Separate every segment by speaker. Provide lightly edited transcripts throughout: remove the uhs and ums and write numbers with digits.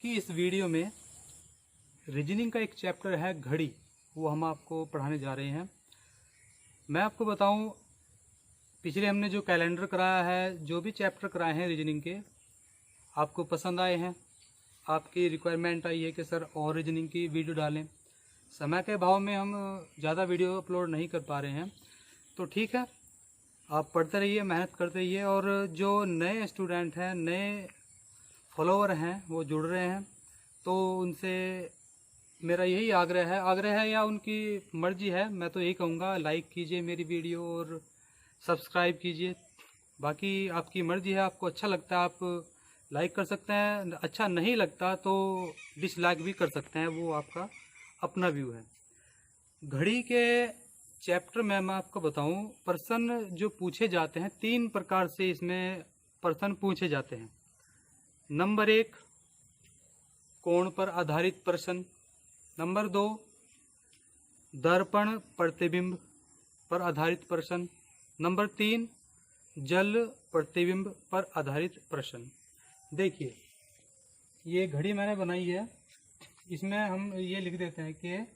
Speaker 1: की इस वीडियो में रीजनिंग का एक चैप्टर है घड़ी, वो हम आपको पढ़ाने जा रहे हैं। मैं आपको बताऊं, पिछले हमने जो कैलेंडर कराया है, जो भी चैप्टर कराए हैं रीजनिंग के, आपको पसंद आए हैं। आपकी रिक्वायरमेंट आई है कि सर और रीजनिंग की वीडियो डालें। समय के अभाव में हम ज़्यादा वीडियो अपलोड नहीं कर पा रहे हैं, तो ठीक है, आप पढ़ते रहिए, मेहनत करते रहिए। और जो नए स्टूडेंट हैं, नए फॉलोवर हैं, वो जुड़ रहे हैं, तो उनसे मेरा यही आग्रह है या उनकी मर्जी है, मैं तो यही कहूँगा, लाइक कीजिए मेरी वीडियो और सब्सक्राइब कीजिए। बाकी आपकी मर्जी है, आपको अच्छा लगता है आप लाइक कर सकते हैं, अच्छा नहीं लगता तो डिसलाइक भी कर सकते हैं, वो आपका अपना व्यू है। घड़ी के चैप्टर में मैं आपको बताऊं, प्रश्न जो पूछे जाते हैं, 3 प्रकार से इसमें प्रश्न पूछे जाते हैं। नंबर 1, कोण पर आधारित प्रश्न। नंबर 2, दर्पण प्रतिबिंब पर आधारित प्रश्न। नंबर 3, जल प्रतिबिंब पर आधारित प्रश्न। देखिए, ये घड़ी मैंने बनाई है, इसमें हम ये लिख देते हैं कि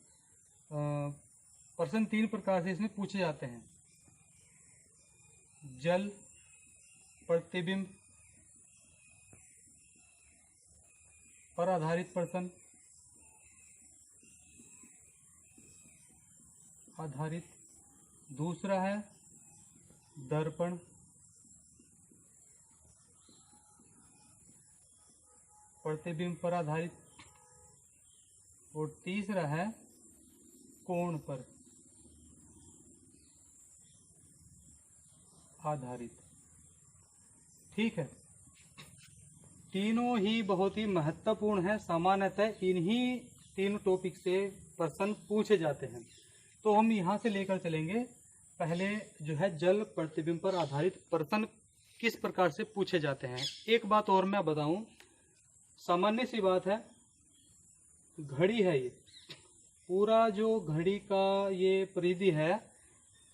Speaker 1: प्रश्न 3 प्रकार से इसमें पूछे जाते हैं। जल प्रतिबिंब पर आधारित प्रश्न, आधारित। दूसरा है दर्पण प्रतिबिंब पर आधारित, और तीसरा है कोण पर आधारित। ठीक है, तीनों ही बहुत ही महत्वपूर्ण है। सामान्यतः इन्हीं 3 टॉपिक से प्रश्न पूछे जाते हैं। तो हम यहाँ से लेकर चलेंगे। पहले जो है जल प्रतिबिंब पर आधारित प्रश्न किस प्रकार से पूछे जाते हैं। एक बात और मैं बताऊं, सामान्य सी बात है, घड़ी है, ये पूरा जो घड़ी का ये परिधि है,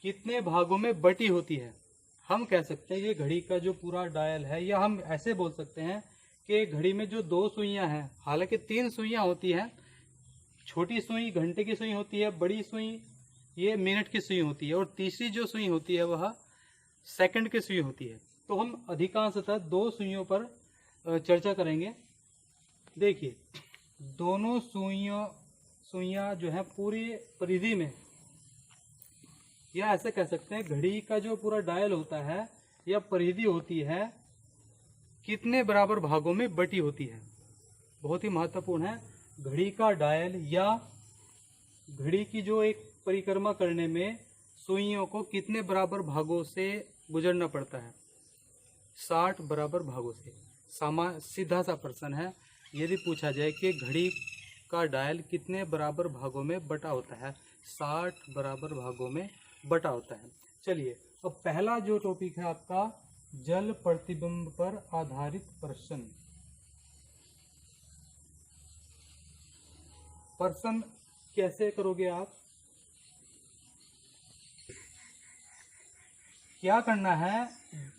Speaker 1: कितने भागों में बटी होती है। हम कह सकते हैं ये घड़ी का जो पूरा डायल है, या हम ऐसे बोल सकते हैं कि घड़ी में जो 2 सुइयां हैं, हालांकि 3 सुइयां होती हैं। छोटी सुई घंटे की सुई होती है, बड़ी सुई ये मिनट की सुई होती है, और तीसरी जो सुई होती है वह सेकंड की सुई होती है। तो हम अधिकांशतः 2 सुइयों पर चर्चा करेंगे। देखिए, दोनों सुइयां जो है पूरी परिधि में, या ऐसे कह सकते हैं घड़ी का जो पूरा डायल होता है या परिधि होती है, कितने बराबर भागों में बटी होती है। बहुत ही महत्वपूर्ण है। घड़ी का डायल या घड़ी की जो एक परिक्रमा करने में सुइयों को कितने बराबर भागों से गुजरना पड़ता है, 60 बराबर भागों से। सीधा सा प्रश्न है, यदि पूछा जाए कि घड़ी का डायल कितने बराबर भागों में बटा होता है, 60 बराबर भागों में बटा होता है। चलिए, अब पहला जो टॉपिक है आपका, जल प्रतिबिंब पर आधारित प्रश्न। प्रश्न कैसे करोगे आप? क्या करना है,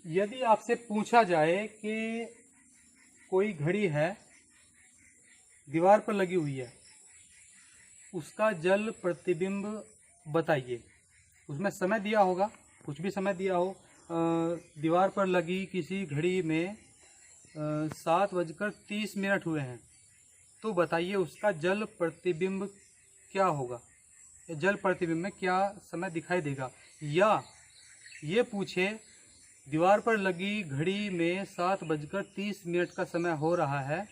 Speaker 1: यदि आपसे पूछा जाए कि कोई घड़ी है, दीवार पर लगी हुई है, उसका जल प्रतिबिंब बताइए। उसमें समय दिया होगा, कुछ भी समय दिया हो, दीवार पर लगी किसी घड़ी में 7:30 हुए हैं, तो बताइए उसका जल प्रतिबिंब क्या होगा, जल प्रतिबिंब में क्या समय दिखाई देगा। या ये पूछे, दीवार पर लगी घड़ी में 7:30 का समय हो रहा है,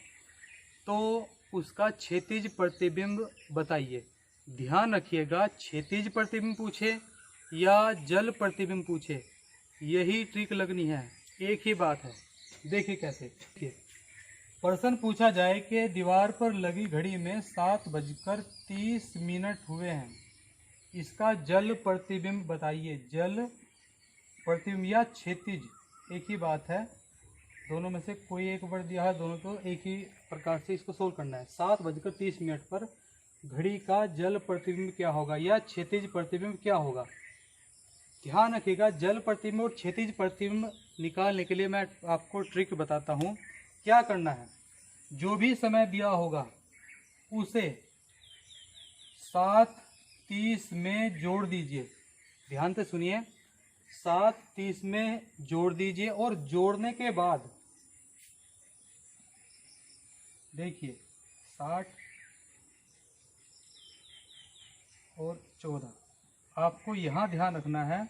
Speaker 1: तो उसका क्षैतिज प्रतिबिंब बताइए। ध्यान रखिएगा, क्षैतिज प्रतिबिंब पूछे या जल प्रतिबिंब पूछे, यही ट्रिक लगनी है, एक ही बात है। देखिए कैसे। प्रश्न पूछा जाए कि दीवार पर लगी घड़ी में 7:30 हुए हैं, इसका जल प्रतिबिंब बताइए। जल प्रतिबिंब या क्षैतिज, एक ही बात है, दोनों में से कोई एक वर्ड दिया है, दोनों को एक ही प्रकार से इसको सोल्व करना है। 7:30 पर घड़ी का जल प्रतिबिंब क्या होगा या क्षैतिज प्रतिबिंब क्या होगा। ध्यान रखिएगा, जल प्रतिबिंब और क्षैतिज प्रतिबिंब निकालने के लिए मैं आपको ट्रिक बताता हूँ। क्या करना है, जो भी समय दिया होगा उसे 7:30 में जोड़ दीजिए। ध्यान से सुनिए, 7:30 में जोड़ दीजिए और जोड़ने के बाद देखिए 60 और 14। आपको यहाँ ध्यान रखना है,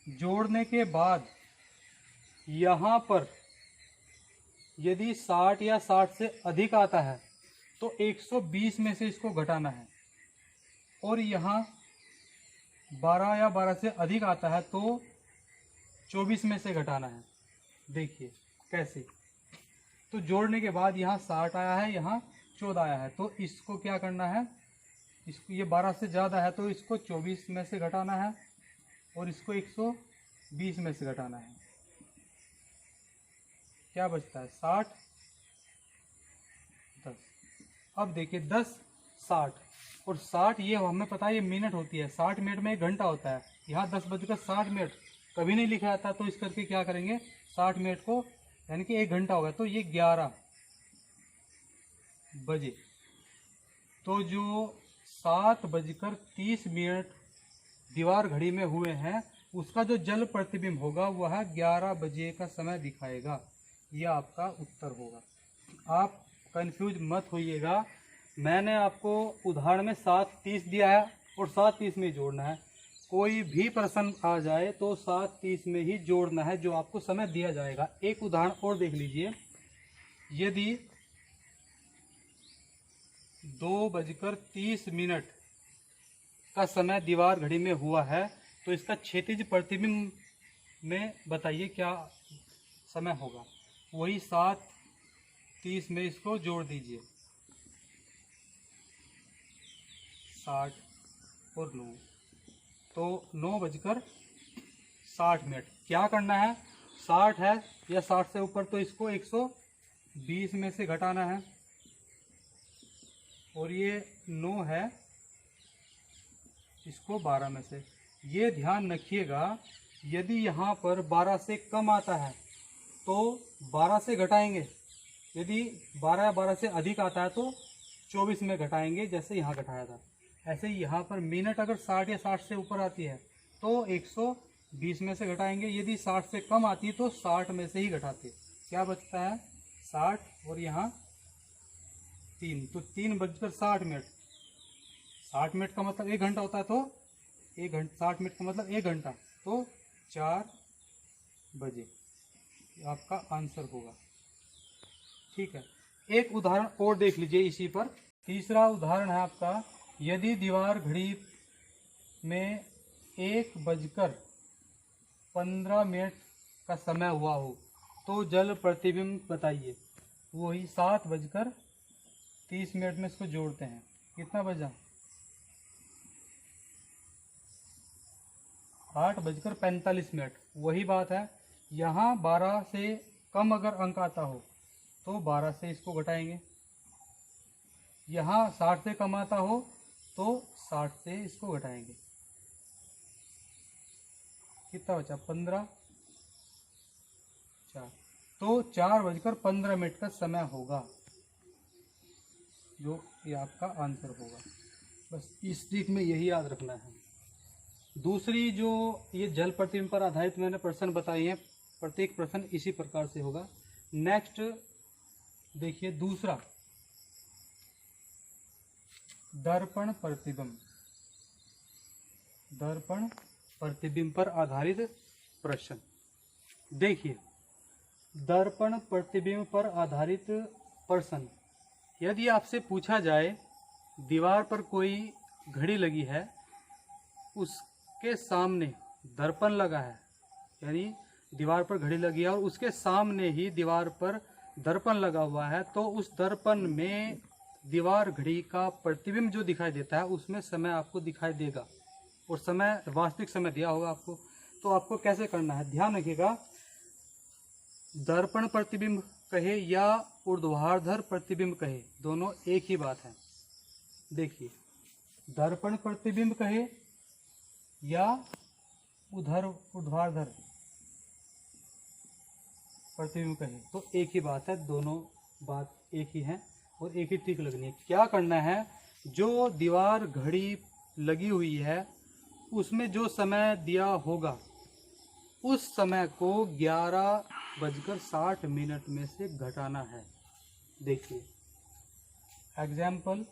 Speaker 1: जोड़ने के बाद यहाँ पर यदि 60 या 60 से अधिक आता है तो 120 में से इसको घटाना है, और यहाँ 12 या 12 से अधिक आता है तो 24 में से घटाना है। देखिए कैसे, तो जोड़ने के बाद यहाँ 60 आया है, यहाँ 14 आया है, तो इसको क्या करना है, इसको ये 12 से ज़्यादा है तो इसको 24 में से घटाना है और इसको 120 में से घटाना है। क्या बचता है 60 10। अब देखिए 10 60 और 60 ये हमें पता है ये मिनट होती है, 60 मिनट में 1 घंटा होता है। यहाँ 10:60 कभी नहीं लिखा जाता, तो इस करके क्या करेंगे 60 मिनट को यानी कि 1 घंटा होगा, तो ये 11 बजे। तो जो 7:30 दीवार घड़ी में हुए हैं उसका जो जल प्रतिबिंब होगा वह 11 बजे का समय दिखाएगा। यह आपका उत्तर होगा। आप कंफ्यूज मत होइएगा, मैंने आपको उदाहरण में 7:30 दिया है और 7:30 में जोड़ना है। कोई भी प्रश्न आ जाए तो 7:30 में ही जोड़ना है जो आपको समय दिया जाएगा। एक उदाहरण और देख लीजिए, यदि 2:30 का समय दीवार घड़ी में हुआ है तो इसका क्षैतिज प्रतिबिंब में बताइए क्या समय होगा। वही 7:30 में इसको जोड़ दीजिए, 60 और 9, तो 9:60। क्या करना है, 60 है या 60 से ऊपर तो इसको 120 में से घटाना है, और ये 9 है इसको 12 में से। ये ध्यान रखिएगा, यदि यहाँ पर 12 से कम आता है तो 12 से घटाएंगे, यदि 12 या 12 से अधिक आता है तो 24 में घटाएंगे, जैसे यहाँ घटाया था। ऐसे ही यहाँ पर मिनट अगर 60 या 60 से ऊपर आती है तो 120 में से घटाएंगे, यदि 60 से कम आती है तो 60 में से ही घटाते। क्या बचता है 60 और यहाँ 3, तो 3:60। 60 मिनट का मतलब 1 घंटा होता है, तो 60 मिनट का मतलब 1 घंटा, तो 4 बजे आपका आंसर होगा। ठीक है, एक उदाहरण और देख लीजिए इसी पर। तीसरा उदाहरण है आपका, यदि दीवार घड़ी में 1:15 का समय हुआ हो तो जल प्रतिबिंब बताइए। वही 7:30 में इसको जोड़ते हैं, कितना बजा 8:45। वही बात है, यहाँ 12 से कम अगर अंक आता हो तो 12 से इसको घटाएंगे, यहाँ 60 से कम आता हो तो 60 से इसको घटाएंगे। कितना बचा 15 4, तो 4:15 का समय होगा, जो ये आपका आंसर होगा। बस इस ट्रिक में यही याद रखना है। दूसरी जो ये जल प्रतिबिंब पर आधारित मैंने प्रश्न बताई हैं, प्रत्येक प्रश्न इसी प्रकार से होगा। नेक्स्ट देखिए, दूसरा दर्पण प्रतिबिंब। दर्पण प्रतिबिंब पर आधारित प्रश्न देखिए, दर्पण प्रतिबिंब पर आधारित प्रश्न यदि आपसे पूछा जाए, दीवार पर कोई घड़ी लगी है, उसके सामने दर्पण लगा है, यानी दीवार पर घड़ी लगी है और उसके सामने ही दीवार पर दर्पण लगा हुआ है, तो उस दर्पण में दीवार घड़ी का प्रतिबिंब जो दिखाई देता है उसमें समय आपको दिखाई देगा, और समय वास्तविक समय दिया होगा आपको। तो आपको कैसे करना है, ध्यान रखिएगा, दर्पण प्रतिबिंब कहे या ऊर्ध्वाधर प्रतिबिंब कहे, दोनों एक ही बात है। देखिए, दर्पण प्रतिबिंब कहे या ऊर्ध्वाधर प्रतिबिंब कहे तो एक ही बात है, दोनों बात एक ही है और एक ही टिक लगनी है। क्या करना है, जो दीवार घड़ी लगी हुई है उसमें जो समय दिया होगा उस समय को 11:60 में से घटाना है। देखिए एग्जाम्पल,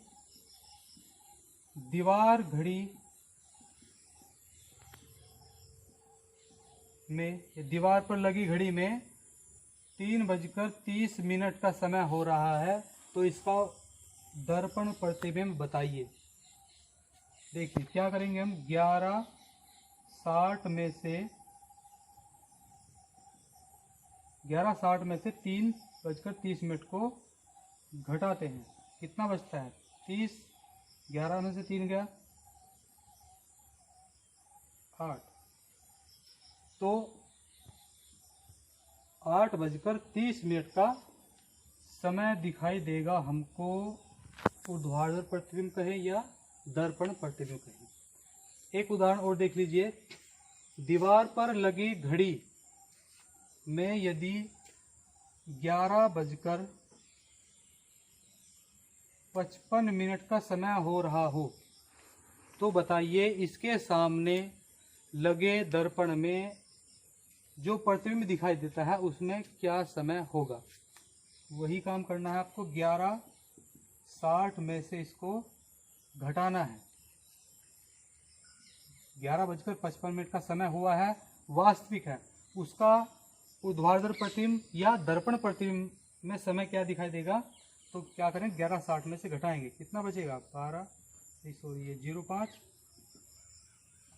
Speaker 1: दीवार घड़ी में, दीवार पर लगी घड़ी में 3:30 का समय हो रहा है, तो इसका दर्पण प्रतिबिंब बताइए। देखिए क्या करेंगे हम, 11:60 में से 3:30 को घटाते हैं, कितना बचता है 30, 11 में से 3 गया 8, तो 8:30 का समय दिखाई देगा हमको। ऊर्ध्वाधर प्रतिबिंब कहे या दर्पण प्रतिबिंब कहे। एक उदाहरण और देख लीजिए, दीवार पर लगी घड़ी में यदि 11:55 का समय हो रहा हो तो बताइए इसके सामने लगे दर्पण में जो प्रतिबिंब दिखाई देता है उसमें क्या समय होगा। वही काम करना है आपको, 11:60 में से इसको घटाना है। 11:55 का समय हुआ है, वास्तविक है, उसका ऊर्ध्वाधर प्रतिबिंब या दर्पण प्रतिबिंब में समय क्या दिखाई देगा, तो क्या करें 11:60 में से घटाएंगे, कितना बचेगा 12, सॉरी ये 05,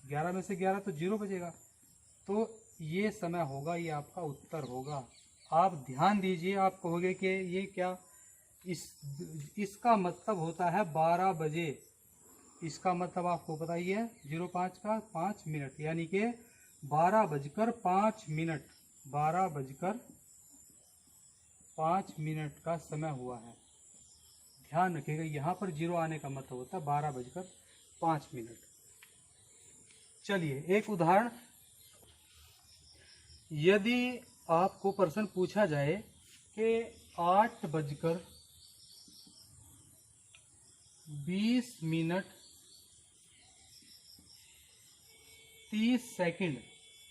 Speaker 1: 11 में से 11 तो 0 बचेगा, तो ये समय होगा, ये आपका उत्तर होगा। आप ध्यान दीजिए, आप कहोगे कि ये क्या, इसका मतलब होता है 12 बजे, इसका मतलब आपको पता ही है 05 का 5 मिनट, यानी कि 12:05, 12:05 का समय हुआ है। ध्यान रखिएगा, यहाँ पर 0 आने का मतलब होता है 12:05। चलिए एक उदाहरण, यदि आपको प्रश्न पूछा जाए कि 8:20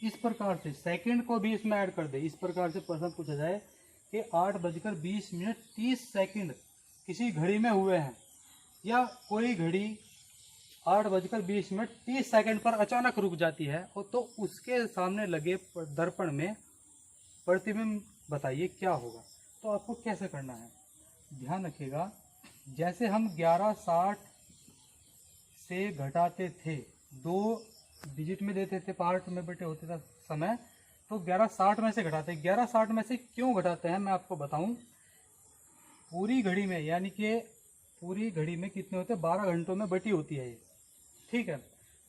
Speaker 1: इस प्रकार से, सेकंड को भी इसमें ऐड कर दे, इस प्रकार से प्रश्न पूछा जाए कि 8:20 किसी घड़ी में हुए हैं, या कोई घड़ी 8:20 पर अचानक रुक जाती है, और तो उसके सामने लगे दर्पण में प्रतिबिंब बताइए क्या होगा। तो आपको कैसे करना है, ध्यान रखिएगा, जैसे हम 11:60 से घटाते थे, 2 डिजिट में देते थे, पार्ट में बटे होते था समय, तो 11:60 में से घटाते, 11:60 में से क्यों घटाते हैं मैं आपको बताऊं। पूरी घड़ी में, यानी कि पूरी घड़ी में कितने होते हैं, 12 घंटों में बटी होती है ये, ठीक है।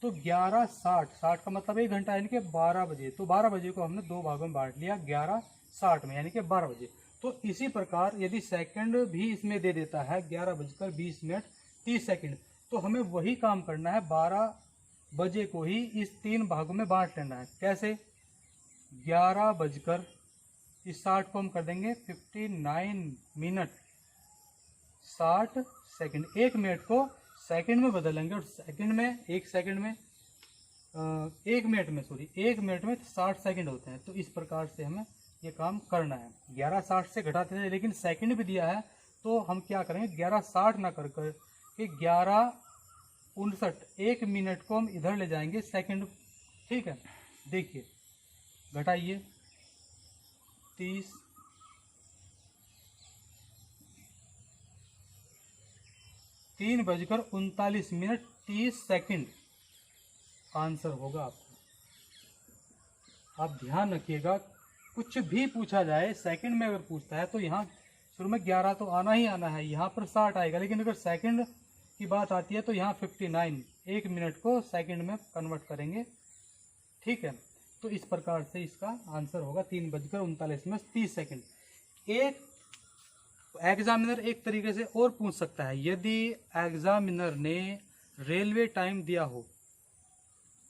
Speaker 1: तो 11:60 का मतलब 1 घंटा, यानी कि 12 बजे, तो 12 बजे को हमने 2 भागों में बांट लिया 11:60 में, यानी कि 12 बजे। तो इसी प्रकार यदि सेकंड भी इसमें दे देता है 11:20 तो हमें वही काम करना है, 12 बजे को ही इस 3 भागों में बांट लेना है। कैसे, 11 इस 60 को हम कर देंगे 59 मिनट 60 सेकंड, 1 मिनट को सेकंड में बदलेंगे, और सेकंड में 1 सेकंड में 1 मिनट में 60 सेकंड होते हैं। तो इस प्रकार से हमें ये काम करना है। 11:60 से घटाते थे, लेकिन सेकंड भी दिया है, तो हम क्या करेंगे 11:60 ना कर कर के 11:59, 1 मिनट को हम इधर ले जाएंगे सेकंड, ठीक है। देखिए घटाइए 30, 3:39 30 आंसर होगा आपका। आप ध्यान रखिएगा, कुछ भी पूछा जाए सेकंड में अगर पूछता है तो यहाँ शुरू में 11 तो आना ही आना है, यहाँ पर 60 आएगा, लेकिन अगर सेकंड की बात आती है तो यहाँ 59, 1 मिनट को सेकंड में कन्वर्ट करेंगे, ठीक है। तो इस प्रकार से इसका आंसर होगा 3:39 में 30 सेकंड। एक एग्जामिनर एक तरीके से और पूछ सकता है, यदि एग्जामिनर ने रेलवे टाइम दिया हो।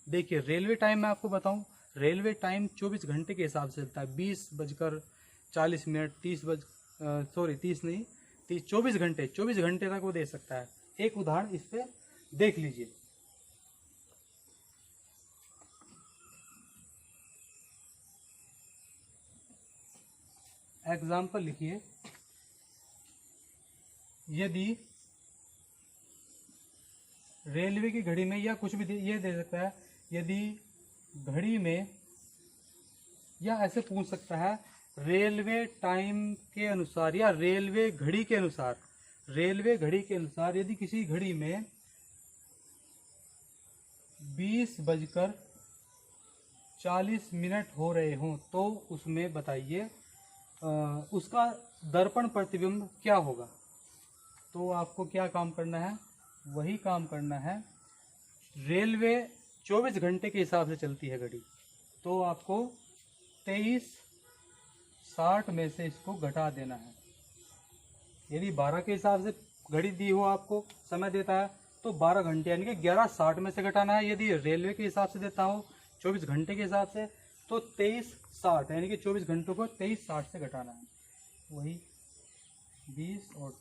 Speaker 1: देखिए रेलवे टाइम मैं आपको बताऊं, रेलवे टाइम 24 घंटे के हिसाब से चलता है, 20:40 30 सॉरी 30 नहीं, 24 घंटे, 24 घंटे तक वो दे सकता है। एक उदाहरण इस पे देख लीजिए। एग्जाम्पल लिखिए, यदि रेलवे की घड़ी में, या कुछ भी ये दे सकता है, यदि घड़ी में, या ऐसे पूछ सकता है रेलवे टाइम के अनुसार या रेलवे घड़ी के अनुसार, रेलवे घड़ी के अनुसार यदि किसी घड़ी में 20:40 हो रहे हों तो उसमें बताइए उसका दर्पण प्रतिबिंब क्या होगा। तो आपको क्या काम करना है, वही काम करना है, रेलवे 24 घंटे के हिसाब से चलती है घड़ी, तो आपको 23:60 में से इसको घटा देना है। यदि 12 के हिसाब से घड़ी दी हो, आपको समय देता है, तो 12 घंटे यानी कि 11:60 में से घटाना है। यदि रेलवे के हिसाब से देता हो 24 घंटे के हिसाब से, तो 23:60 यानी कि 24 घंटों को 23:60 से घटाना है। वही 20 और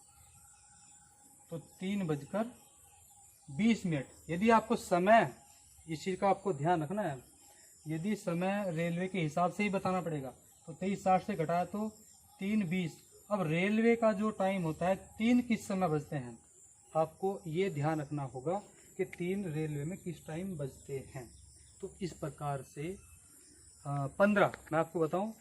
Speaker 1: तो 3:20। यदि आपको समय, इस चीज़ का आपको ध्यान रखना है, यदि समय रेलवे के हिसाब से ही बताना पड़ेगा, तो 23:60 से घटाया तो 3:20। अब रेलवे का जो टाइम होता है 3 किस समय बजते हैं, आपको ये ध्यान रखना होगा कि 3 रेलवे में किस टाइम बजते हैं। तो इस प्रकार से 15, मैं आपको बताऊं,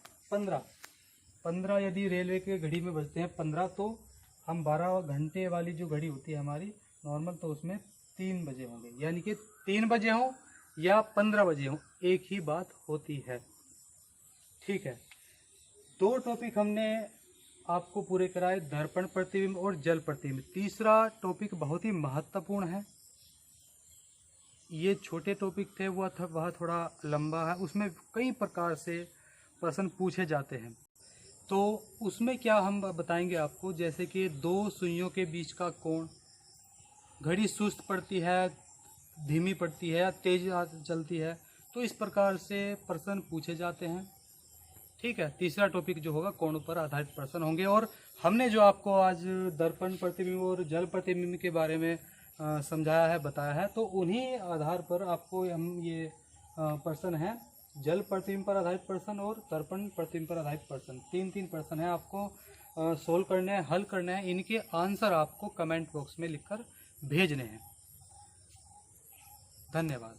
Speaker 1: 15 यदि रेलवे के घड़ी में बजते हैं 15, तो हम 12 घंटे वाली जो घड़ी होती है हमारी नॉर्मल, तो उसमें 3 बजे होंगे, यानी कि 3 बजे हों या 15 बजे हों, एक ही बात होती है। ठीक है, 2 टॉपिक हमने आपको पूरे कराए, दर्पण प्रतिबिंब और जल प्रतिबिंब। तीसरा टॉपिक बहुत ही महत्वपूर्ण है, ये छोटे टॉपिक थे, वह थोड़ा लंबा है, उसमें कई प्रकार से प्रश्न पूछे जाते हैं। तो उसमें क्या हम बताएंगे आपको, जैसे कि 2 सुइयों के बीच का कोण, घड़ी सुस्त पड़ती है, धीमी पड़ती है या तेज चलती है, तो इस प्रकार से प्रश्न पूछे जाते हैं। ठीक है, तीसरा टॉपिक जो होगा कोण पर आधारित प्रश्न होंगे। और हमने जो आपको आज दर्पण प्रतिबिंब और जल प्रतिबिंब के बारे में समझाया है, बताया है, तो उन्हीं आधार पर आपको हम ये प्रश्न हैं, जल प्रतिबिंब पर आधारित प्रश्न और दर्पण प्रतिबिंब पर आधारित प्रश्न, 3 प्रश्न हैं, आपको सोल्व करने हैं, हल करने हैं। इनके आंसर आपको कमेंट बॉक्स में लिखकर भेजने हैं। धन्यवाद।